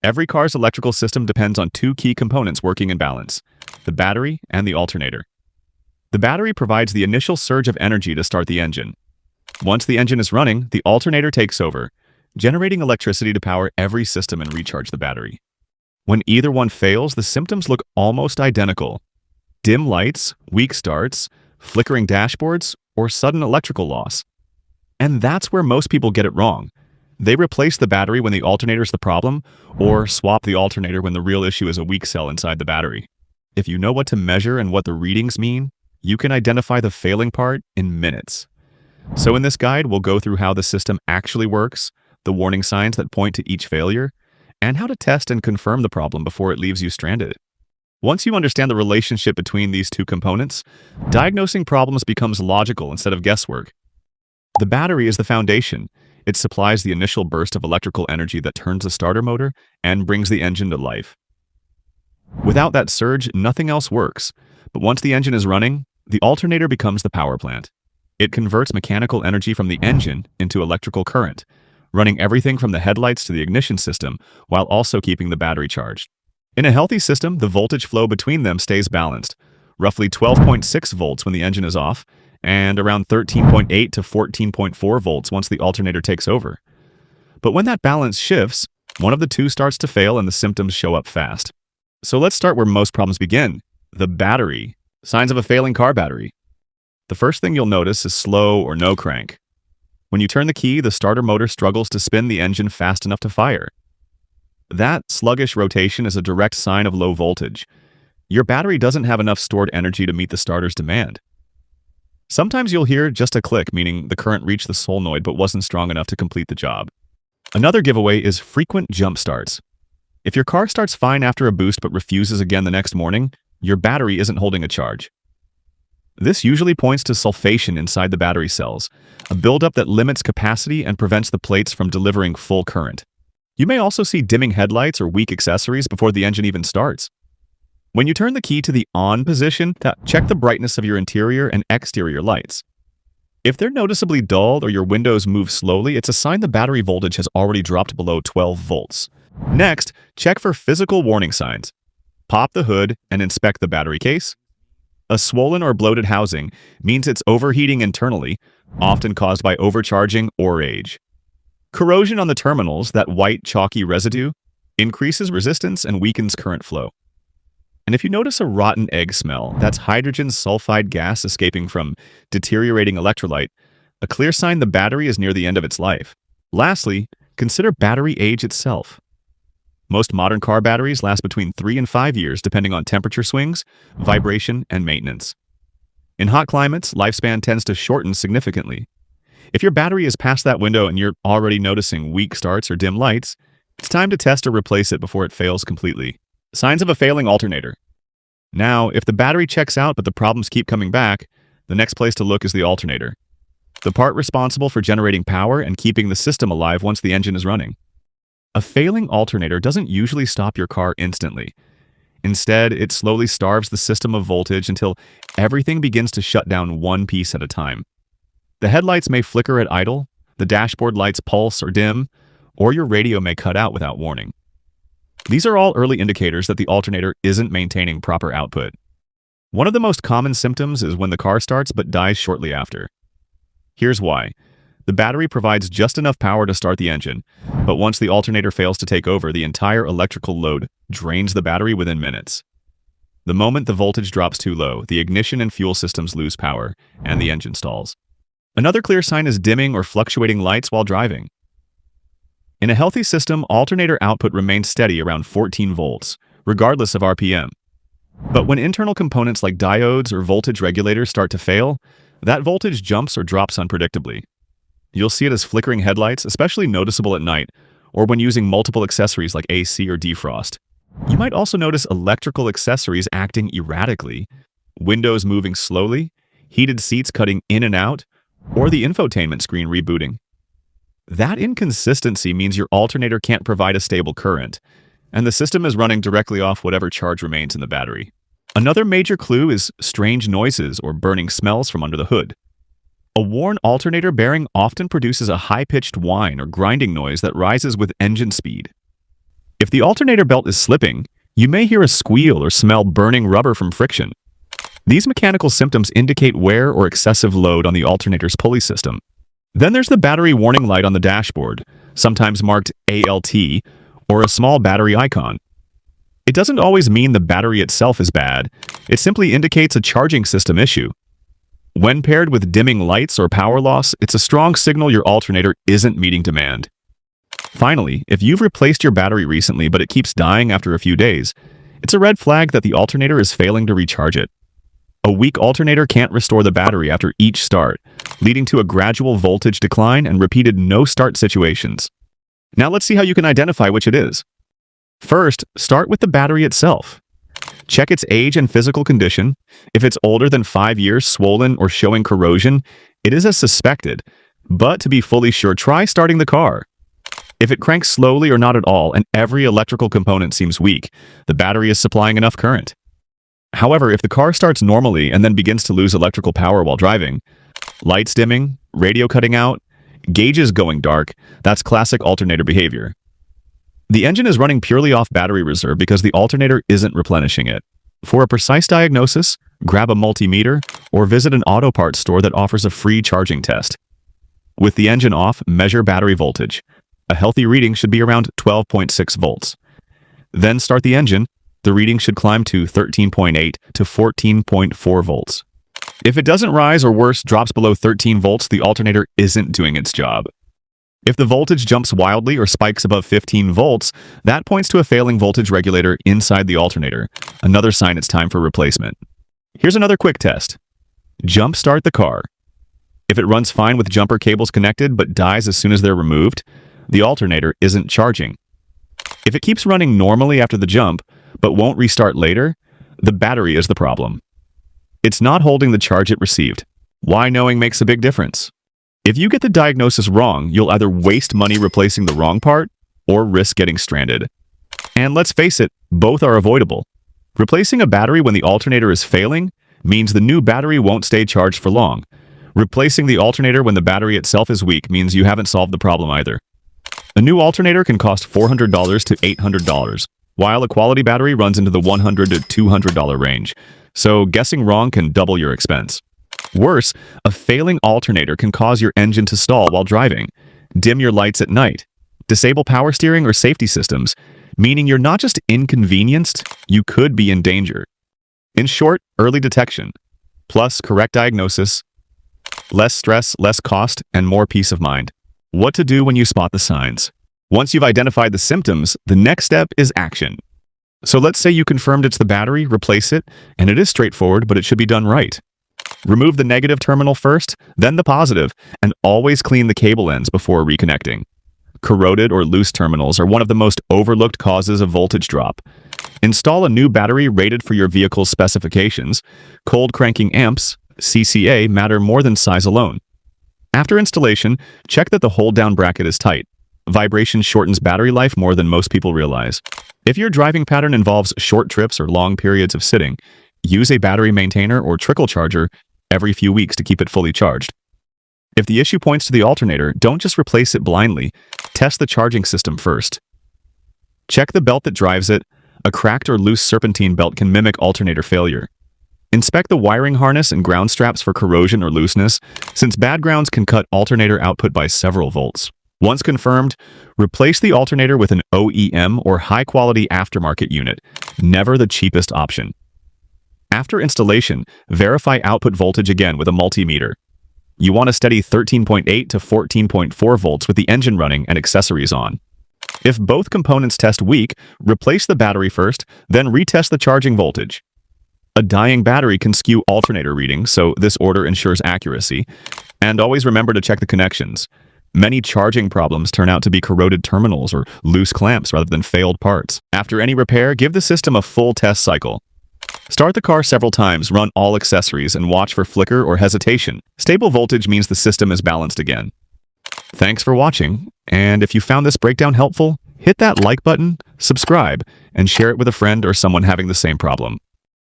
Every car's electrical system depends on two key components working in balance: the battery and the alternator. The battery provides the initial surge of energy to start the engine. Once the engine is running, the alternator takes over, generating electricity to power every system and recharge the battery. When either one fails, the symptoms look almost identical: dim lights, weak starts, flickering dashboards, or sudden electrical loss. And that's where most people get it wrong. They replace the battery when the alternator is the problem, or swap the alternator when the real issue is a weak cell inside the battery. If you know what to measure and what the readings mean, you can identify the failing part in minutes. So in this guide, we'll go through how the system actually works, the warning signs that point to each failure, and how to test and confirm the problem before it leaves you stranded. Once you understand the relationship between these two components, diagnosing problems becomes logical instead of guesswork. The battery is the foundation. It supplies the initial burst of electrical energy that turns the starter motor and brings the engine to life. Without that surge, nothing else works. But once the engine is running, the alternator becomes the power plant. It converts mechanical energy from the engine into electrical current, running everything from the headlights to the ignition system while also keeping the battery charged. In a healthy system, the voltage flow between them stays balanced, roughly 12.6 volts when the engine is off, and around 13.8 to 14.4 volts once the alternator takes over. But when that balance shifts, one of the two starts to fail and the symptoms show up fast. So let's start where most problems begin: the battery. Signs of a failing car battery. The first thing you'll notice is slow or no crank. When you turn the key, the starter motor struggles to spin the engine fast enough to fire. That sluggish rotation is a direct sign of low voltage. Your battery doesn't have enough stored energy to meet the starter's demand. Sometimes you'll hear just a click, meaning the current reached the solenoid but wasn't strong enough to complete the job. Another giveaway is frequent jump starts. If your car starts fine after a boost but refuses again the next morning, your battery isn't holding a charge. This usually points to sulfation inside the battery cells, a buildup that limits capacity and prevents the plates from delivering full current. You may also see dimming headlights or weak accessories before the engine even starts. When you turn the key to the on position, check the brightness of your interior and exterior lights. If they're noticeably dull or your windows move slowly, it's a sign the battery voltage has already dropped below 12 volts. Next, check for physical warning signs. Pop the hood and inspect the battery case. A swollen or bloated housing means it's overheating internally, often caused by overcharging or age. Corrosion on the terminals, that white chalky residue, increases resistance and weakens current flow. And if you notice a rotten egg smell, that's hydrogen sulfide gas escaping from deteriorating electrolyte, a clear sign the battery is near the end of its life. Lastly, consider battery age itself. Most modern car batteries last between 3 and 5 years depending on temperature swings, vibration, and maintenance. In hot climates, lifespan tends to shorten significantly. If your battery is past that window and you're already noticing weak starts or dim lights, it's time to test or replace it before it fails completely. Signs of a failing alternator. Now, if the battery checks out but the problems keep coming back, the next place to look is the alternator, the part responsible for generating power and keeping the system alive once the engine is running. A failing alternator doesn't usually stop your car instantly. Instead, it slowly starves the system of voltage until everything begins to shut down one piece at a time. The headlights may flicker at idle, the dashboard lights pulse or dim, or your radio may cut out without warning. These are all early indicators that the alternator isn't maintaining proper output. One of the most common symptoms is when the car starts but dies shortly after. Here's why. The battery provides just enough power to start the engine, but once the alternator fails to take over, the entire electrical load drains the battery within minutes. The moment the voltage drops too low, the ignition and fuel systems lose power, and the engine stalls. Another clear sign is dimming or fluctuating lights while driving. In a healthy system, alternator output remains steady around 14 volts, regardless of RPM. But when internal components like diodes or voltage regulators start to fail, that voltage jumps or drops unpredictably. You'll see it as flickering headlights, especially noticeable at night, or when using multiple accessories like AC or defrost. You might also notice electrical accessories acting erratically, windows moving slowly, heated seats cutting in and out, or the infotainment screen rebooting. That inconsistency means your alternator can't provide a stable current, and the system is running directly off whatever charge remains in the battery. Another major clue is strange noises or burning smells from under the hood. A worn alternator bearing often produces a high-pitched whine or grinding noise that rises with engine speed. If the alternator belt is slipping, you may hear a squeal or smell burning rubber from friction. These mechanical symptoms indicate wear or excessive load on the alternator's pulley system. Then there's the battery warning light on the dashboard, sometimes marked ALT, or a small battery icon. It doesn't always mean the battery itself is bad, it simply indicates a charging system issue. When paired with dimming lights or power loss, it's a strong signal your alternator isn't meeting demand. Finally, if you've replaced your battery recently but it keeps dying after a few days, it's a red flag that the alternator is failing to recharge it. A weak alternator can't restore the battery after each start, leading to a gradual voltage decline and repeated no-start situations. Now let's see how you can identify which it is. First, start with the battery itself. Check its age and physical condition. If it's older than 5 years, swollen, or showing corrosion, it is as suspected. But to be fully sure, try starting the car. If it cranks slowly or not at all, and every electrical component seems weak, the battery is supplying enough current. However, if the car starts normally and then begins to lose electrical power while driving, lights dimming, radio cutting out, gauges going dark, that's classic alternator behavior. The engine is running purely off battery reserve because the alternator isn't replenishing it. For a precise diagnosis, grab a multimeter or visit an auto parts store that offers a free charging test. With the engine off, measure battery voltage. A healthy reading should be around 12.6 volts. Then start the engine. The reading should climb to 13.8 to 14.4 volts. If it doesn't rise or worse, drops below 13 volts, the alternator isn't doing its job. If the voltage jumps wildly or spikes above 15 volts, that points to a failing voltage regulator inside the alternator, another sign it's time for replacement. Here's another quick test. Jump start the car. If it runs fine with jumper cables connected but dies as soon as they're removed, the alternator isn't charging. If it keeps running normally after the jump, but won't restart later, the battery is the problem. It's not holding the charge it received. Why knowing makes a big difference. If you get the diagnosis wrong, you'll either waste money replacing the wrong part or risk getting stranded. And let's face it, both are avoidable. Replacing a battery when the alternator is failing means the new battery won't stay charged for long. Replacing the alternator when the battery itself is weak means you haven't solved the problem either. A new alternator can cost $400 to $800, while a quality battery runs into the $100 to $200 range, so guessing wrong can double your expense. Worse, a failing alternator can cause your engine to stall while driving, dim your lights at night, disable power steering or safety systems, meaning you're not just inconvenienced, you could be in danger. In short, early detection, plus correct diagnosis, less stress, less cost, and more peace of mind. What to do when you spot the signs. Once you've identified the symptoms, the next step is action. So let's say you confirmed it's the battery, replace it, and it is straightforward, but it should be done right. Remove the negative terminal first, then the positive, and always clean the cable ends before reconnecting. Corroded or loose terminals are one of the most overlooked causes of voltage drop. Install a new battery rated for your vehicle's specifications. Cold cranking amps, CCA, matter more than size alone. After installation, check that the hold-down bracket is tight. Vibration shortens battery life more than most people realize. If your driving pattern involves short trips or long periods of sitting, use a battery maintainer or trickle charger every few weeks to keep it fully charged. If the issue points to the alternator, don't just replace it blindly. Test the charging system first. Check the belt that drives it. A cracked or loose serpentine belt can mimic alternator failure. Inspect the wiring harness and ground straps for corrosion or looseness, since bad grounds can cut alternator output by several volts. Once confirmed, replace the alternator with an OEM or high-quality aftermarket unit, never the cheapest option. After installation, verify output voltage again with a multimeter. You want a steady 13.8 to 14.4 volts with the engine running and accessories on. If both components test weak, replace the battery first, then retest the charging voltage. A dying battery can skew alternator readings, so this order ensures accuracy. And always remember to check the connections. Many charging problems turn out to be corroded terminals or loose clamps rather than failed parts. After any repair, give the system a full test cycle. Start the car several times, run all accessories, and watch for flicker or hesitation. Stable voltage means the system is balanced again. Thanks for watching, and if you found this breakdown helpful, hit that like button, subscribe, and share it with a friend or someone having the same problem.